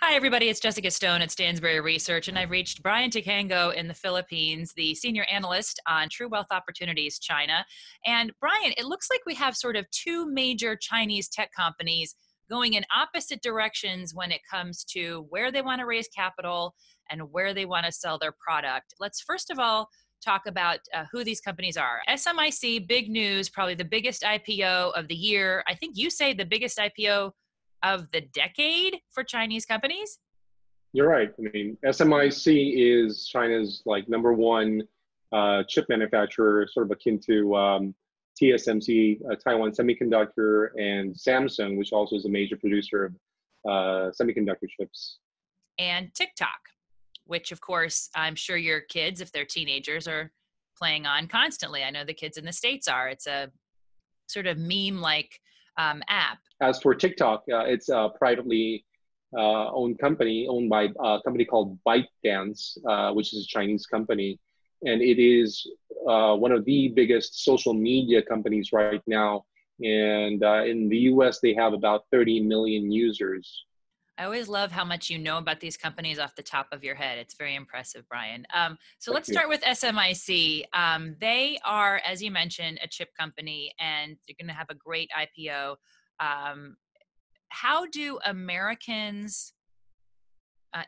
Hi, everybody. It's Jessica Stone at Stansberry Research, and I've reached Brian Tycangco in the Philippines, the senior analyst on True Wealth Opportunities China. And Brian, it looks like we have sort of two major Chinese tech companies going in opposite directions when it comes to where they want to raise capital and where they want to sell their product. Let's first of all talk about who these companies are. SMIC, big news, probably the biggest IPO of the year. I think you say the biggest IPO of the decade for Chinese companies? You're right. I mean, SMIC is China's number one chip manufacturer, sort of akin to TSMC, Taiwan Semiconductor, and Samsung, which also is a major producer of semiconductor chips. And TikTok, which of course I'm sure your kids, if they're teenagers, are playing on constantly. I know the kids in the States are. It's a sort of meme-like app. As for TikTok, it's a privately owned company, owned by a company called ByteDance, which is a Chinese company. And it is one of the biggest social media companies right now. And in the US, they have about 30 million users. I always love how much you know about these companies off the top of your head. It's very impressive, Brian. So let's start with SMIC. They are, as you mentioned, a chip company, and they're going to have a great IPO. How do Americans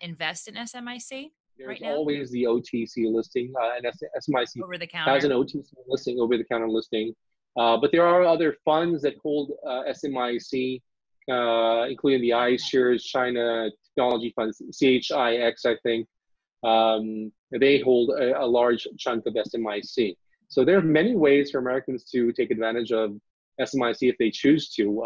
invest in SMIC right now? There's always the OTC listing, and SMIC Over the counter. has an OTC listing, over-the-counter listing. But there are other funds that hold SMIC, including the iShares China Technology Fund, CHIX, I think. They hold a large chunk of SMIC. So there are many ways for Americans to take advantage of SMIC if they choose to.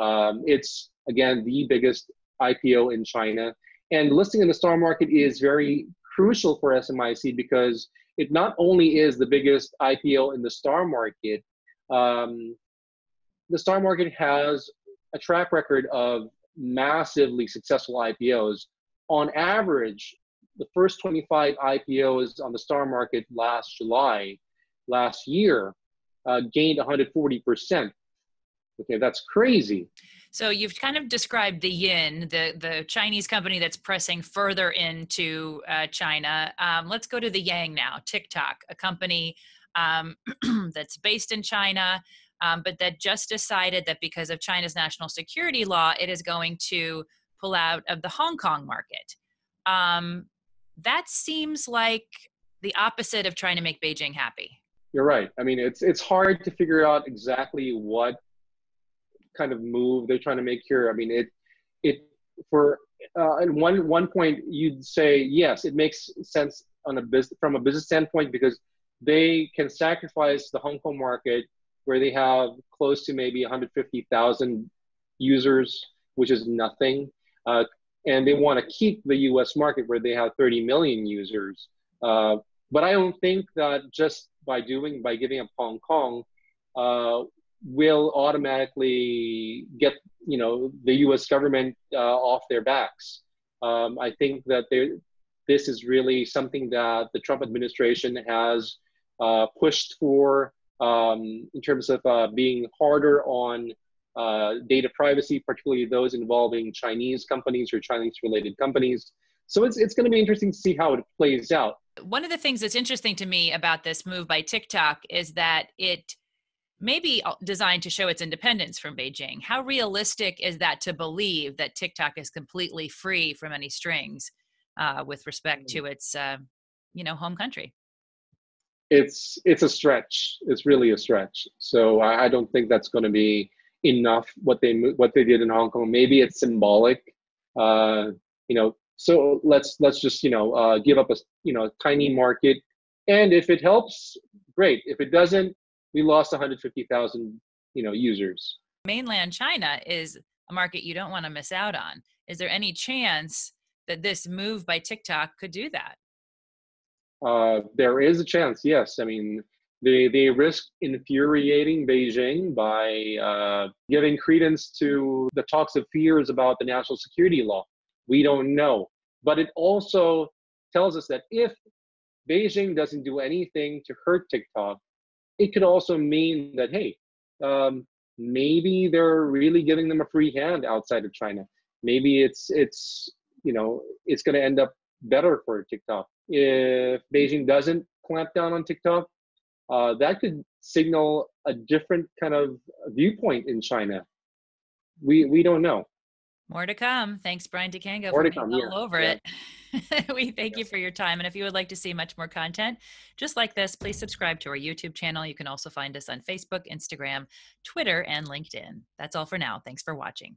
It's, again, the biggest IPO in China. And listing in the star market is very crucial for SMIC because it not only is the biggest IPO in the star market, the star market has a track record of massively successful IPOs. On average, the first 25 IPOs on the star market last year, gained 140%. Okay, that's crazy. So you've kind of described the yin, the Chinese company that's pressing further into China. Let's go to the yang now. TikTok, a company that's based in China, but that just decided that because of China's national security law, it is going to pull out of the Hong Kong market. That seems like the opposite of trying to make Beijing happy. You're right. I mean, it's hard to figure out exactly what kind of move they're trying to make here. I mean, at one point you'd say yes, it makes sense from a business standpoint because they can sacrifice the Hong Kong market where they have close to maybe 150,000 users, which is nothing, and they want to keep the U.S. market where they have 30 million users. But I don't think that just by giving up Hong Kong will automatically get the U.S. government off their backs. I think that this is really something that the Trump administration has pushed for in terms of being harder on data privacy, particularly those involving Chinese companies or Chinese-related companies. So it's going to be interesting to see how it plays out. One of the things that's interesting to me about this move by TikTok is that it may be designed to show its independence from Beijing. How realistic is that to believe that TikTok is completely free from any strings with respect to its, home country? It's a stretch. It's really a stretch. So I don't think that's going to be enough. What they did in Hong Kong, maybe it's symbolic. So let's just give up a tiny market, and if it helps, great. If it doesn't, we lost 150,000 users. Mainland China is a market you don't want to miss out on. Is there any chance that this move by TikTok could do that? There is a chance, yes. I mean, they risk infuriating Beijing by giving credence to the talks of fears about the national security law. We don't know. But it also tells us that if Beijing doesn't do anything to hurt TikTok, it could also mean that, hey, maybe they're really giving them a free hand outside of China. Maybe it's it's going to end up better for TikTok. If Beijing doesn't clamp down on TikTok, that could signal a different kind of viewpoint in China. We don't know. More to come. Thanks, Brian Tycangco, More for to being come, all over yeah. it. We thank you for your time. And if you would like to see much more content just like this, please subscribe to our YouTube channel. You can also find us on Facebook, Instagram, Twitter, and LinkedIn. That's all for now. Thanks for watching.